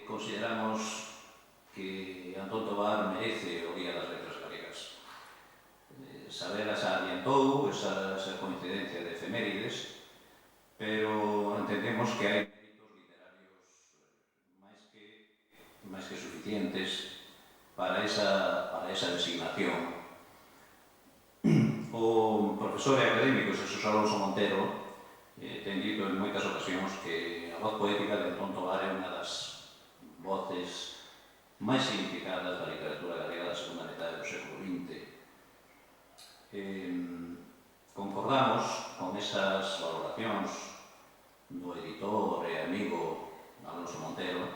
Consideramos que Antón Tovar merece o Día das Letras Galegas. Sabela xa adiantou esa coincidencia de efemérides, pero entendemos que hai méritos literarios máis que suficientes para esa designación. O profesor e académico Xesús Alonso Montero ten dito en moitas ocasións que a voz poética de Antón Tovar é unha das voces máis significadas da literatura galega da segunda metade do século XX. Concordamos con esas valoracións do editor e amigo Alonso Montero,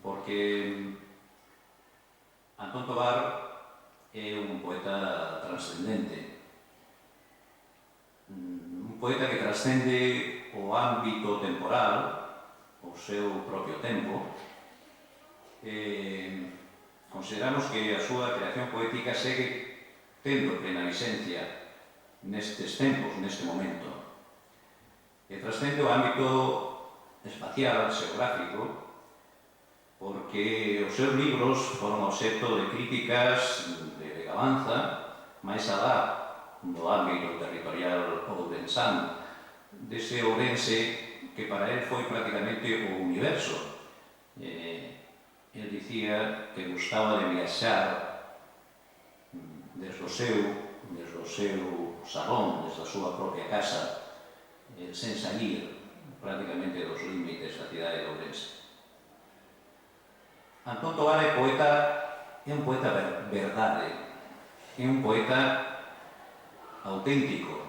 porque Antón Tovar é un poeta transcendente, un poeta que transcende o ámbito temporal, o seu propio tempo. Consideramos que a súa creación poética segue tendo plena visencia nestes tempos, neste momento, e transcende o ámbito espacial, xeográfico, porque os seus libros foron obxecto de críticas de vegabanza máis alá do ámbito territorial ourensán, dese Ourense que para él foi prácticamente o universo. Él dicía que gustaba de viaxar desde o seu salón, desde a súa propia casa, sen salir prácticamente dos límites da cidade de Ourense. Antón Tovar é un poeta verdade, é un poeta auténtico,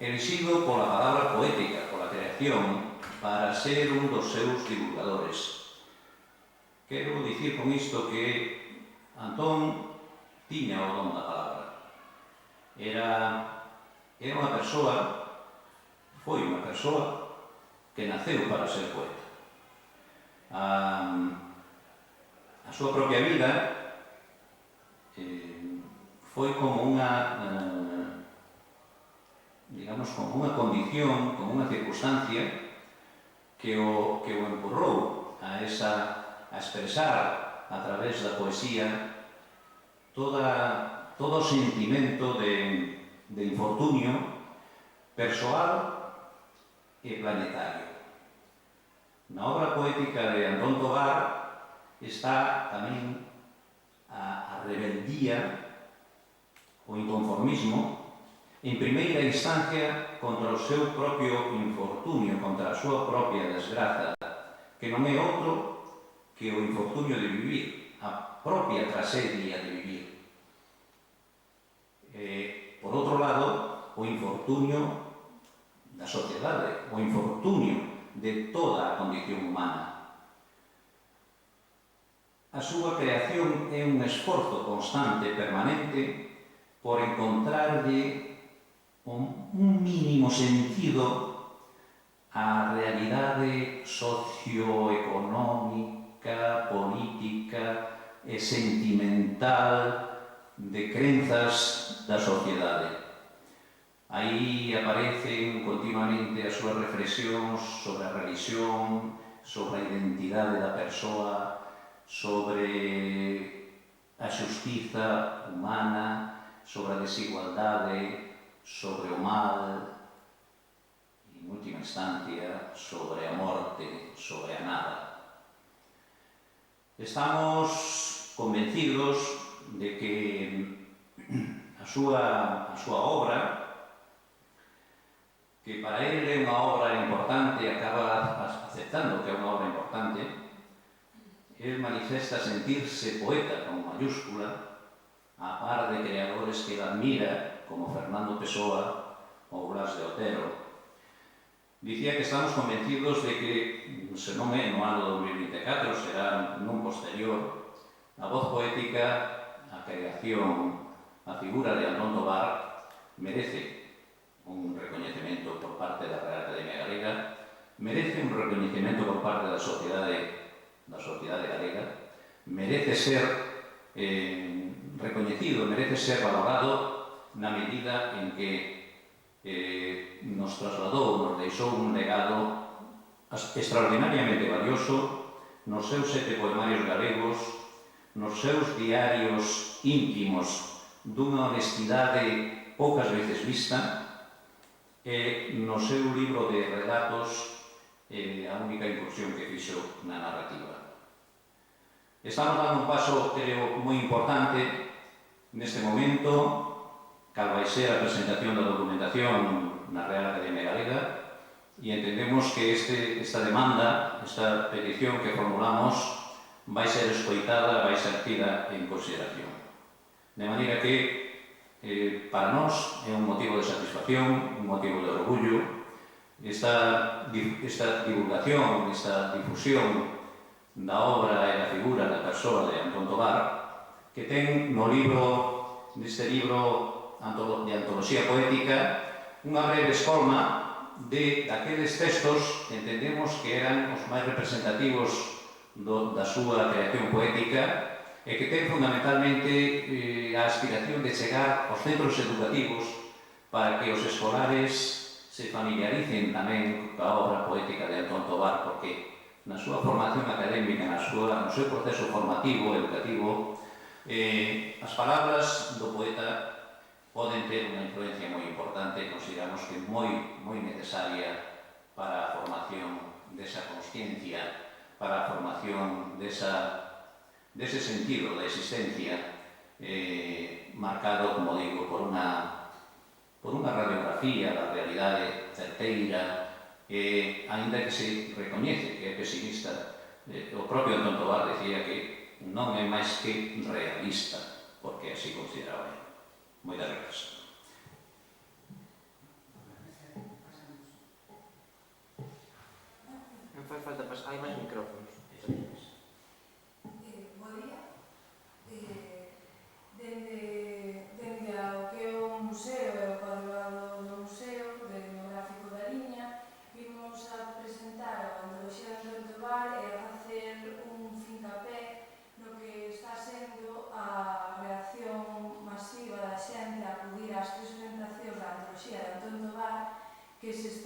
elixido pola palabra poética, pola creación, para ser un dos seus divulgadores. Quero dicir con isto que Antón tiña o don da palabra. Era unha persoa, foi unha persoa que naceu para ser poeta. A súa propia vida foi como como unha condición, como unha circunstancia que o empurrou a expresar a través da poesía todo o sentimento de infortunio persoal e planetario. Na obra poética de Antón Tovar está tamén a rebeldía, o inconformismo, en primeira instancia contra o seu propio infortunio, contra a súa propia desgraza, que non é outro que o infortunio de vivir, a propia tragedia de vivir. Por outro lado, o infortunio da sociedade, o infortunio de toda a condición humana. A súa creación é un esforzo constante, permanente, por encontrarlle un mínimo sentido á realidade socioeconómica, política e sentimental de crenzas da sociedade. Aí aparecen continuamente as súas reflexións sobre a religión, sobre a identidade da persoa, sobre a xustiza humana, sobre a desigualdade, sobre o mal, e en última instancia, sobre a morte, sobre a nada. Estamos convencidos de que a súa obra, que para él é unha obra importante, acaba aceptando que é unha obra importante, él manifesta sentirse poeta con mayúscula, a par de creadores que la admira, como Fernando Pessoa ou Blas de Otero. Dicía que estamos convencidos de que, se non é no ano 2024, será nun posterior, a voz poética, a creación, a figura de Antón Tovar merece un recoñecemento por parte da Real Academia Galega, merece un recoñecemento por parte da sociedade galega, merece ser recoñecido, merece ser valorado na medida en que nos trasladou, nos deixou un legado extraordinariamente valioso nos seus 7 poemarios galegos, nos seus diarios íntimos dunha honestidade poucas veces vista e no seu libro de relatos a única incursión que fixo na narrativa. Estamos dando un paso, creo, moi importante neste momento, cal vai ser a presentación da documentación na Real Academia Galega, e entendemos que esta demanda, esta petición que formulamos, vai ser escoitada, vai ser tida en consideración. De maneira que, para nós, é un motivo de satisfacción, un motivo de orgullo, esta divulgación, esta difusión da obra e da figura da persoa de Antón Tovar, que ten no libro, neste libro de antoloxía poética, unha breve escolma daqueles textos que entendemos que eran os máis representativos da súa creación poética e que ten fundamentalmente a aspiración de chegar aos centros educativos para que os escolares se familiaricen tamén coa obra poética de Antón Tovar, porque na súa formación académica, no seu proceso formativo, educativo, as palabras do poeta poden ter unha influencia moi importante e consideramos que moi necesaria para a formación desa consciencia, para a formación dese sentido da existencia marcado, como digo, por unha radiografía da realidade certeira, aínda que se recoñece que é pesimista. O propio Antón Tovar decía que non é máis que realista, porque así consideraba ele. Moitas gracias. Non fai falta pasar, hai máis micrófonos. Bo día. Dende ao que é o museo e o cuadro do museo, do etnográfico da Liña, vimos a presentar a antoloxía de Antón Tovar e a facer un fincapé no que está sendo a reacción masiva da xente a acudir ás 3 presentacións da antoloxía de Antón Tovar que se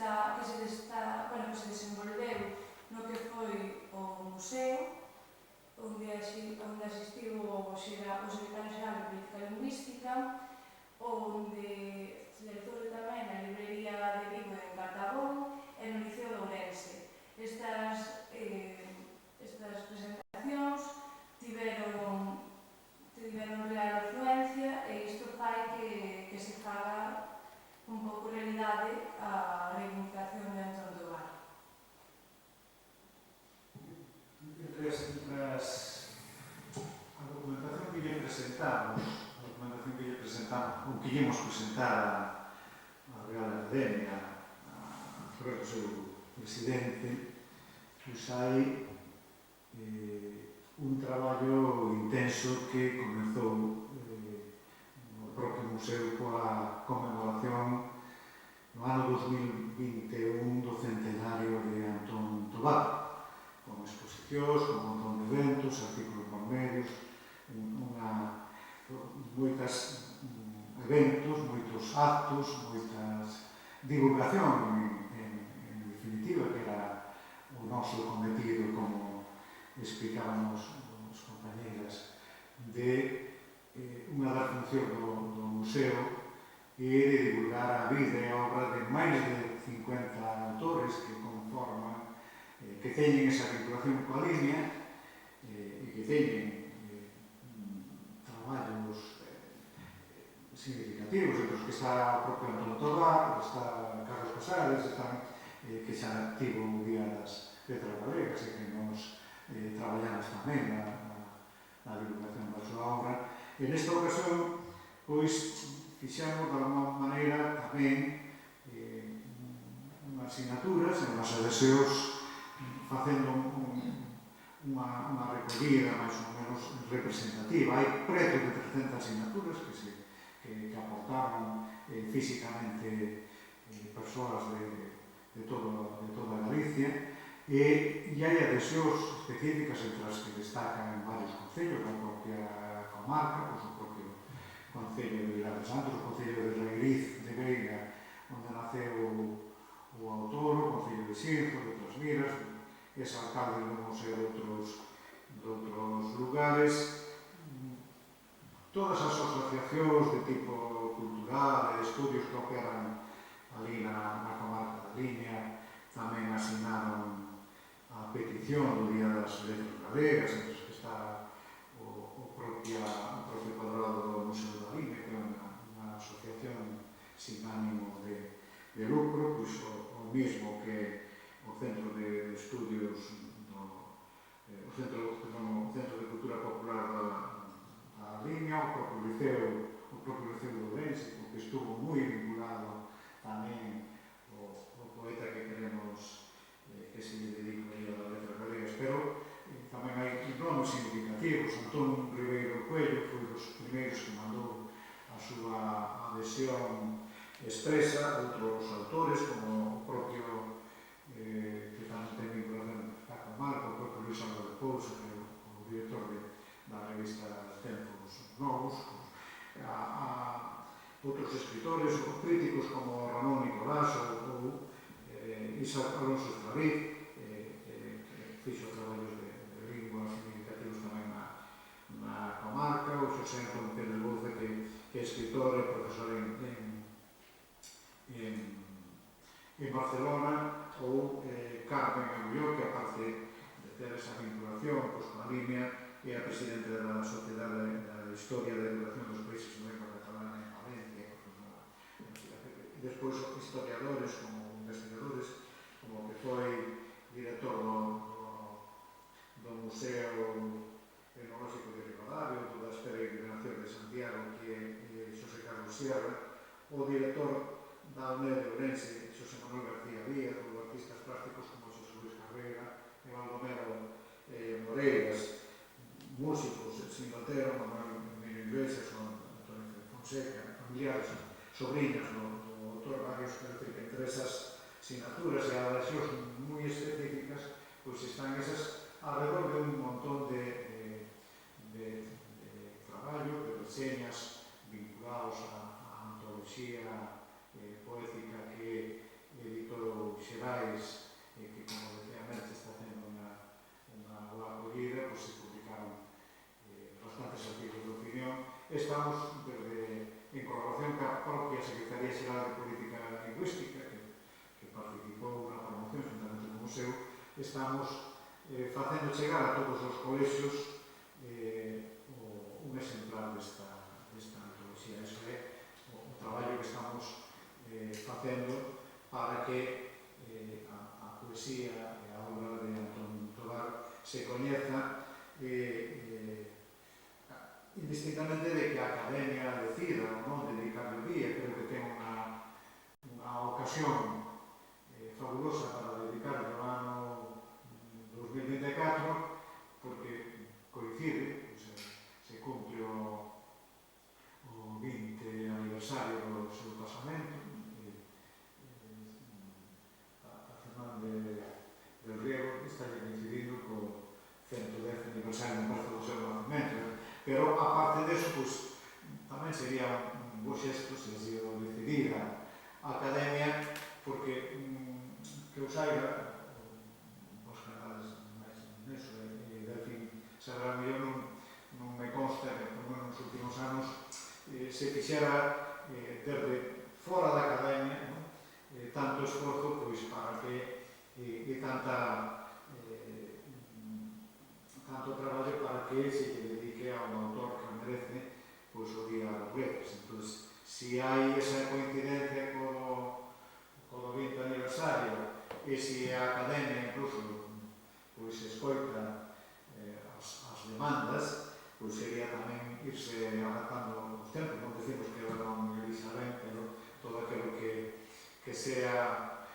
desenvolveu no que foi o museo, onde asistiu o secretario xeral de Política Lingüística, onde se realizou tamén a librería de Vigo en Cartabón e no Liceo de Ourense. Estas presentacións tiveron real afluencia e isto fai que se faga un pouco realidade a reivindicación de Antón Tovar. A documentación que lle presentamos, o que llemos presentar a Real Academia, a través do seu presidente, pois hai un traballo intenso que comezou no propio museo coa conmemoración no ano 2021 do centenario de Antón Tovar, con exposicións, con un montón de eventos, artículos por medios, moitos eventos, moitos actos, moitas divulgación en definitiva, que era o noso cometido, como explicábamos os compañeiras, de unha das funcións do museo e de divulgar a vida e a obra de máis de 50 autores que conforman, que teñen esa vinculación coa línea e que teñen traballos significativos, entre os que está o propio Antón Tovar, está Carlos Casares, que xa tivo o Día das Letras Galegas e que nos traballamos tamén na divulgación da súa obra. En esta ocasión, pois, fixamos de alguma maneira tamén unhas asignaturas e unhas adhesións facendo unha recollida máis ou menos representativa. Hai preto de 300 asignaturas que aportaron físicamente persoas de toda Galicia e hai adhesións específicas entre as que destacan varios concellos da propia comarca, pois o propio Concello de Vilar de Santos, o Concello de Reiriz de Veiga, onde de Xinzo, de Trasmiras, ese alcalde do museo de outros lugares, todas as asociacións de tipo cultural e de estudios que operan ali na comarca da Limia tamén asinaron a petición do Día das Letras Galegas, entre os que está o propio padrado do Museo da Limia, que é unha asociación sin ánimo de lucro, pois o mismo que o Centro de Estudios o Centro de Cultura Popular da Limia, o propio Liceo de Ourense, que estuvo moi vinculado tamén o poeta que queremos que se lle dedique a das letras galegas, pero tamén hai nomes significativos. Antón Ribeiro Coello foi dos primeiros que mandou a súa adhesión expresa, outros autores como o propio que tamén ten vinculación a comarca, o propio Luis Álvaro de Pousa, que é o director da revista Tempos Novos, a outros escritores ou críticos como Ramón Nicolás ou Isaac Alonso Estraviz, que fixo traballos de lingua significativos tamén na comarca, ou Xosé Antón Pérez Bouza, que é escritor e profesor en Barcelona, ou Carmen Agulló, que aparte de ter esa vinculación con a Limia, é a presidenta da Sociedade da Historia da Educación dos Países de Lengua Catalana en Valencia. Despois, historiadores como investigadores, como que foi director do Museo Etnolóxico de Ribadavia, ou das peregrinacións de Santiago, que é Xosé Carlos Sierra, o director da UNED de Ourense, Xosé Manuel García Díaz, ou artistas plásticos como Xosé Luis Carrera e Baldomero Moreiras, músicos, sin Otero, Manuel Emilio Iglesias, Antonio Fonseca, familiares, sobriñas do autor, varios, entre esas sinaturas e adhesións moi específicas, pois están esas alrededor de un montón de traballo, de reseñas vinculados á antoloxía poética que editou Xerais, que, como decía Merche, está tendo unha boa acollida, pois se publicaron bastantes artigos de opinión. Estamos, en colaboración ca propia Secretaría Xeral de Política Lingüística, que participou na promoción juntamente co museo, estamos facendo chegar a todos os colexios un exemplar desta antoloxía. Iso é o traballo que estamos facendo para que a poesía e a obra de Antón Tobar se coñeza indistintamente de que a Academia decida ou non dedicarle o día. Creo que ten unha ocasión fabulosa para dedicarle o ano 2024, porque coincide, se cumpre o 20 aniversario do seu pasamento. A Fernández del Riego está coincidindo co 110 aniversario do seu nacimento, pero aparte deso, pois, tamén sería un bo xesto se así o decidira a Academia, porque que os saiba, vos canales máis neso, e Delfín sabrá mellor, non me consta que por menos nos últimos anos se fixera desde fora da Academia tanto esforzo pois para que tanto traballo para que se lle dedique a un autor que merece pois o Día das Letras. Entón, se hai esa coincidencia co 20 aniversario e se a Academia incluso pois escoita as demandas, pois sería tamén irse adaptando os tempos. Non decimos que non elisa ben, pero todo aquilo que sea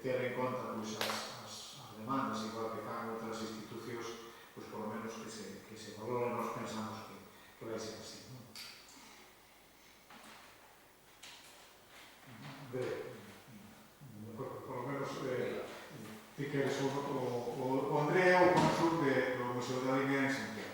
ter en conta pois as demandas, igual que fan outras institucións, pois por lo menos que se valore. Nos pensamos que vai ser así. Por lo menos ti queres o Andrea ou o Consul do Museo da Limia en Santiago.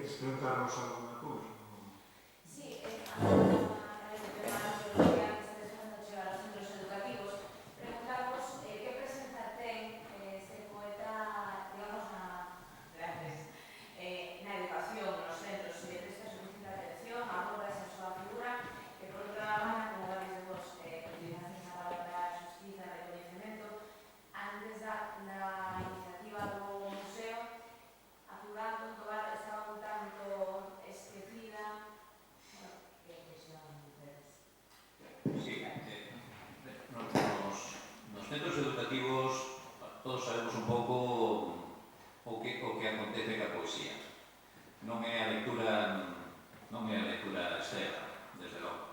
queres preguntarnos alguna cousa? Sí, a este tema de que antes de chegar aos centros educativos, preguntamos que presenta ten este poeta, digamos, na educación, nos centros, se lle presta suficiente atención, aborda esa súa figura, que por outra banda, como varios de vos utilización a palabra xustiza e recoñecemento, antes da iniciativa do museo, a figura de Tobar estaba un tanto esquecida. Que reflexionan ustedes? Sí, nos centros educativos todos sabemos un pouco o que acontece ca poesía. Non é a lectura estrela, desde logo.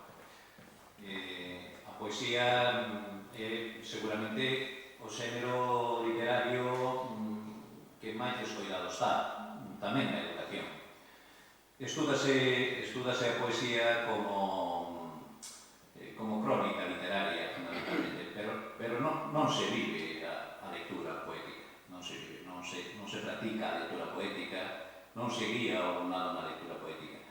A poesía é seguramente o xénero literario que máis descoidado está, tamén na educación. Estúdase a poesía como crónica literaria, fundamentalmente, pero non se vive a lectura poética, non se practica a lectura poética, non se guía o alumnado na lectura poética.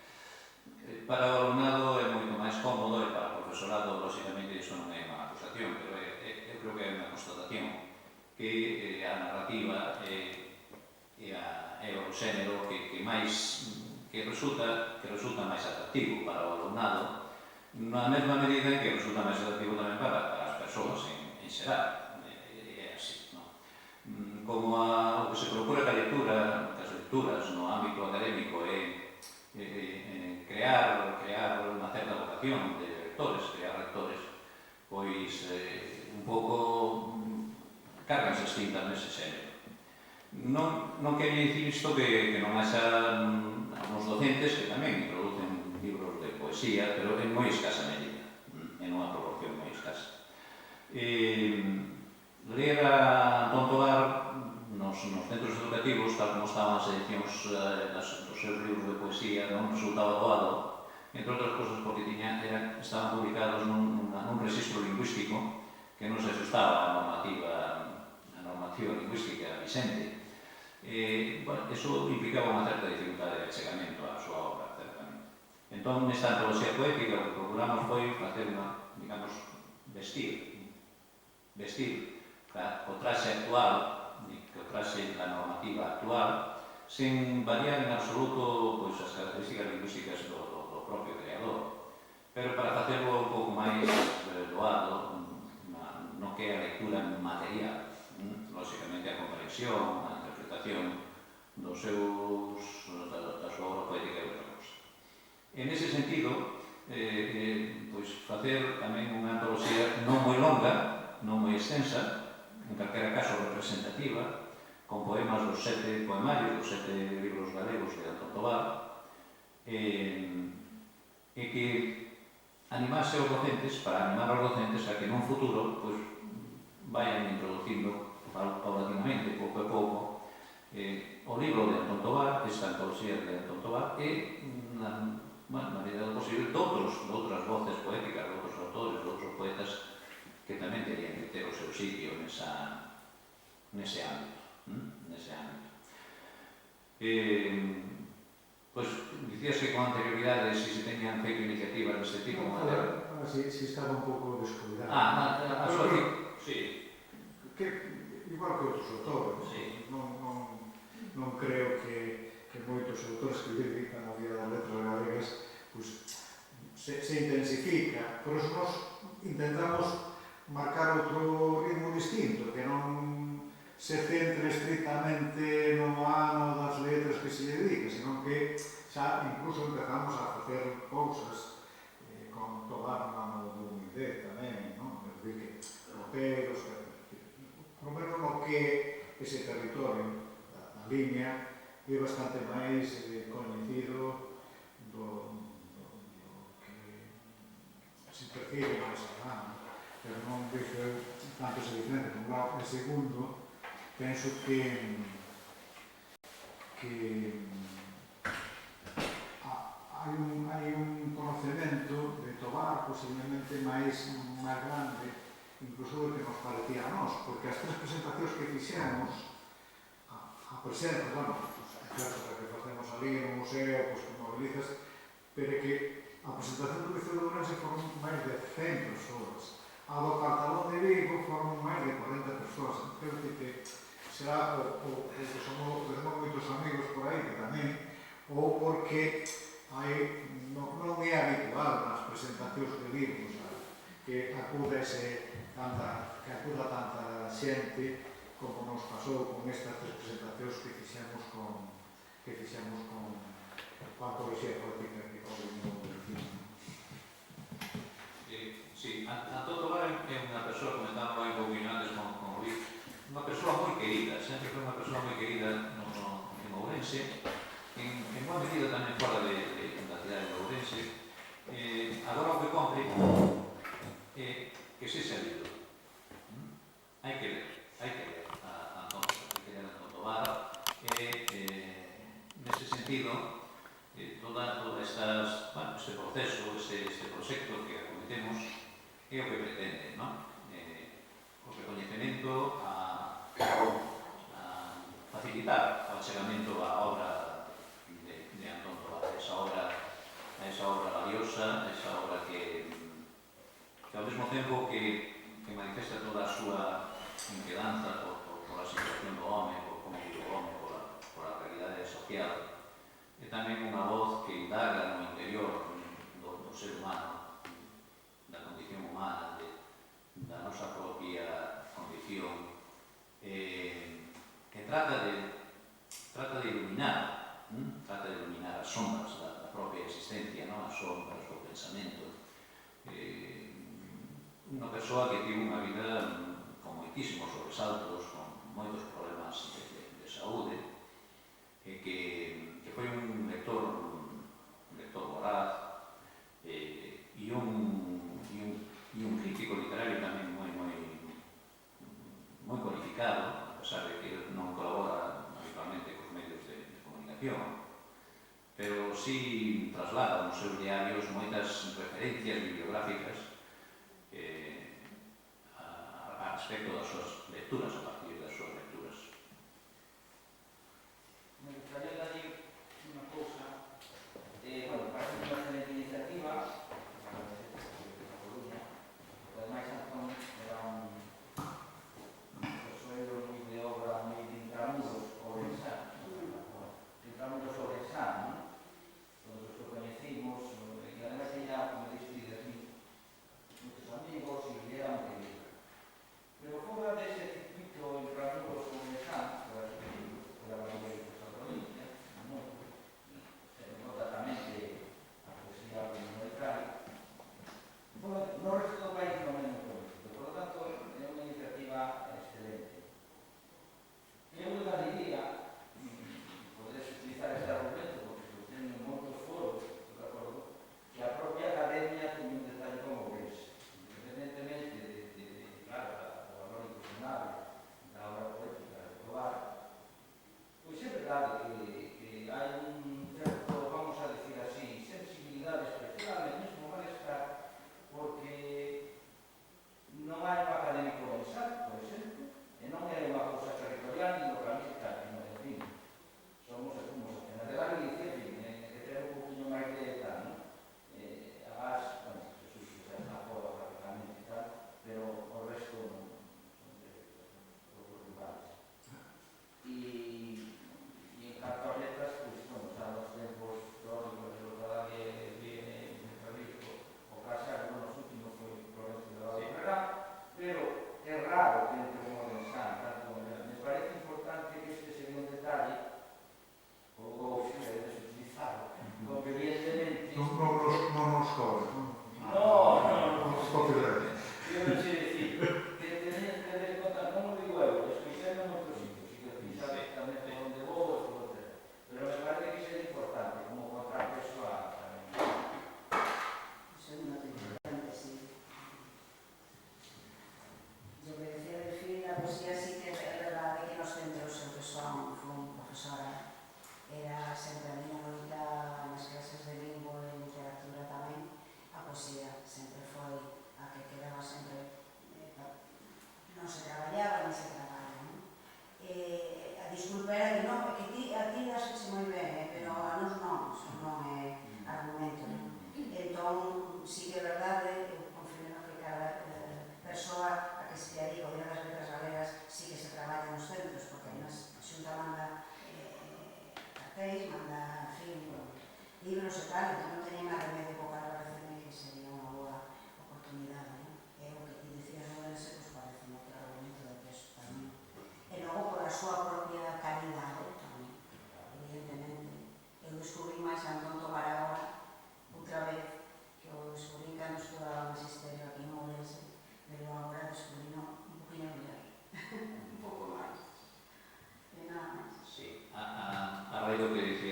Para o alumnado é moito máis cómodo e para o profesorado, lógicamente, isto non é unha acusación, pero eu creo que é unha constatación que a narrativa é o xénero que resulta máis atractivo para o alumnado, na mesma medida en que resulta máis atractivo tamén para as persoas en xeral. É así, non? Como o que se procura ca lectura, cas lecturas no ámbito académico é crear unha certa vocación de lectores, crear lectores, pois un pouco cargas extintas nese xénero. Non quería dicir isto que non haxa uns docentes que tamén introducen libros de poesía, pero en moi escasa medida, en unha proporción moi escasa. Ler a Antón Tobar nos centros educativos, tal como estaban as edicións dos seus libros de poesía, non resultaba doado, entre outras cousas porque estaban publicados nun registro lingüístico que non se ajustaba á normativa lingüística vigente. Eso implicaba unha certa dificultade de achegamento á súa obra, certamente. Entón, nesta antoloxía poética, o que procuramos foi facer digamos, vestir o traxe actual, o traxe da normativa actual, sen variar en absoluto as características lingüísticas do propio creador, pero para facelo un pouco máis doado no que é a lectura material, lógicamente a comprensión, a interpretación da súa obra poética e outra cosa. En ese sentido, facer tamén unha antoloxía non moi longa, non moi extensa, en calquera caso representativa, con poemas dos 7 poemarios, dos 7 libros galegos de Antón Tobar, e que animase os docentes, para animar os docentes a que nun futuro vayan introducindo paulatinamente, pouco a pouco, o libro de Antón Tobar, esta antoloxía de Antón Tobar, e, na medida do posible, doutras voces poéticas, de outros autores, de outros poetas que tamén terían que ter o seu sitio nese ámbito. Dicías que con anterioridade se teñan feito iniciativas deste tipo. Si estaba un pouco descuidado. Sí. Igual que outros autores. Non creo que moitos autores que dedican ao Día das Letras Galegas se intensifica. Por eso nos intentamos marcar outro ritmo distinto, que non se centre estritamente no ano das letras que se dedica, senón que xa incluso empezamos a facer cousas con Tobar no ano 2010 tamén, non? É dicir, que roteros, por lo menos no que ese territorio, a liña, é bastante máis coñecido do que se percibe máis alá, pero non dixo tanto se diferente. Por un lado, en segundo, penso que hai un conocemento de Tobar posiblemente máis grande incluso do que nos parecía a nós, porque as 3 presentacións que fixemos a presenza, certo, que facemos ali no museo, pois que mobilizas, pero é que a presentación do Liceo de Ourense foron máis de 100 persoas. A do Cartalón de Vigo foron máis de 40 persoas. Quero dicir que será o que somos moitos amigos por aí, que tamén, ou porque non é habitual nas presentacións de libros que acuda tanta xente como nos pasou con estas tres presentacións que fixemos con a poesía poética que coordinamos do Liceo. Sí, Antón Tovar é unha persoa, comentaba aí un pouquinho antes con Luís, unha persoa moi querida, sempre foi unha persoa moi querida en Ourense, en boa medida tamén fora da cidade de Ourense. Agora o que compre que se sabido. Hai que ler a Antón Tovar, nese sentido, todo este proceso, este proxecto que acometemos é o que pretende, non? O recoñecemento a facilitar o achegamento á obra de Antón Tovar, a esa obra valiosa, esa obra que ao mesmo tempo que manifesta toda a súa inquedanza por a situación do home, por como vive o home, por a realidade social, é tamén unha voz que indaga no interior do ser humano, da condición humana, da nosa propia condición, que trata de iluminar as sombras da propia existencia, as sombras do pensamento. Unha persoa que tivo unha vida con moitísimos sobresaltos, con moitos problemas de saúde, e que foi un lector voraz e un crítico literario tamén moi cualificado, a pesar de que non colabora habitualmente cos medios de comunicación, pero sí traslada nos seus diarios moitas referencias bibliográficas a respecto das súas lecturas, a partir das súas lecturas. Me gustaría añadir unha cousa. Parece unha excelente iniciativa, a Coruña, porque ademais Antón era un persoeiro moi de obra, moi de intramuros ourensanos, todos os que coñecimos, e ademais ella, como dixo, moitos amigos, e lle era moi querida. Pero fora dese circuito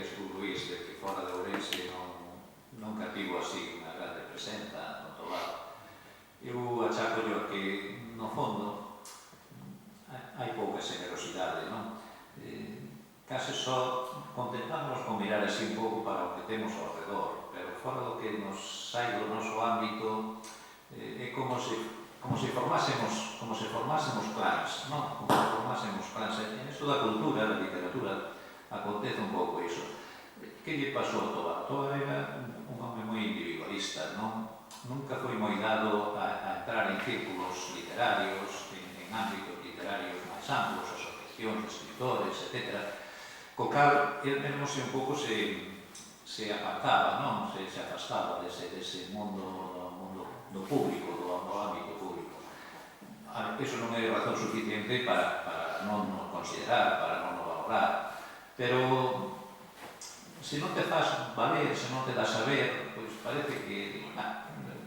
decías tú, Luís, de que fora de Ourense nunca tivo así unha grande presenza no Tobar. Eu achaco que, no fondo, hai pouca generosidade, non? Case só contentámonos con mirar así un pouco para o que temos ao redor, pero fora do que nos sai do noso ámbito, é como se formásemos clans, non? Como se formásemos clans. En isto da cultura, da literatura, acontece un pouco iso. Que lle pasou ao Tobar? O Tobar era un home moi individualista, non? Nunca foi moi dado a entrar en círculos literarios, en ámbitos literarios máis amplos, asociacións de escritores, etc. Co cal, el mesmo un pouco se apartaba, non? Se afastaba dese mundo do público, do ámbito público. Iso non é razón suficiente para non o considerar, para non o valorar, pero se non te faz valer, se non te das a ver, pois parece que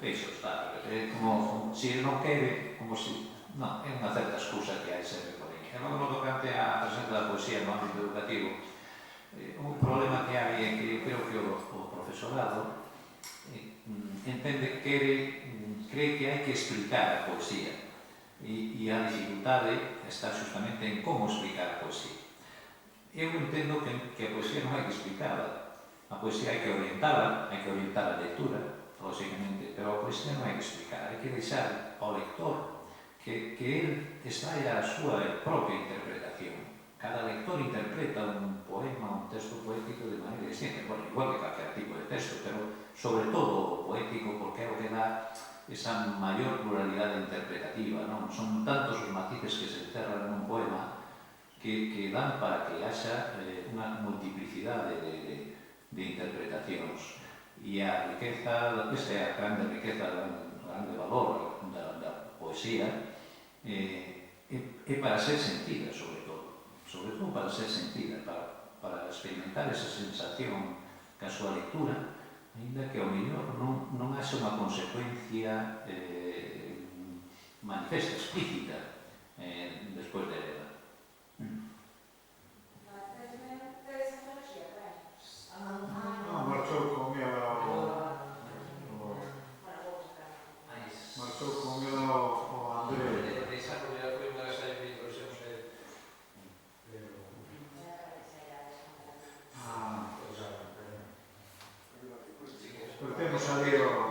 deixo estar, é como se non quere, como se non, é unha certa excusa que hai sempre por aí. E logo no tocante á presenza da poesía no ámbito educativo, un problema que hai é que eu creo que o profesorado entende que cree que hai que explicar a poesía e a dificultade está justamente en como explicar a poesía. Eu entendo que a poesía non hai que explicarla, a poesía hai que orientar a lectura, lógicamente, pero a poesía non hai que explicar, hai que deixar ao lector que él extraia a súa propia interpretación. Cada lector interpreta un poema, un texto poético de maneira distinta, bueno, igual que calquer tipo de texto, pero sobre todo o poético, porque é o que dá esa maior pluralidade interpretativa, non? Son tantos os matices que se encerran nun poema que dan para que haxa unha multiplicidade de interpretacións. E a riqueza, esta é a grande riqueza, o grande valor da poesía, é para ser sentida, sobre todo para ser sentida, para experimentar esa sensación ca súa lectura, ainda que ao mellor non haxa unha consecuencia manifesta, explícita, despois de ela. Marchou con o André. Pero temos ali o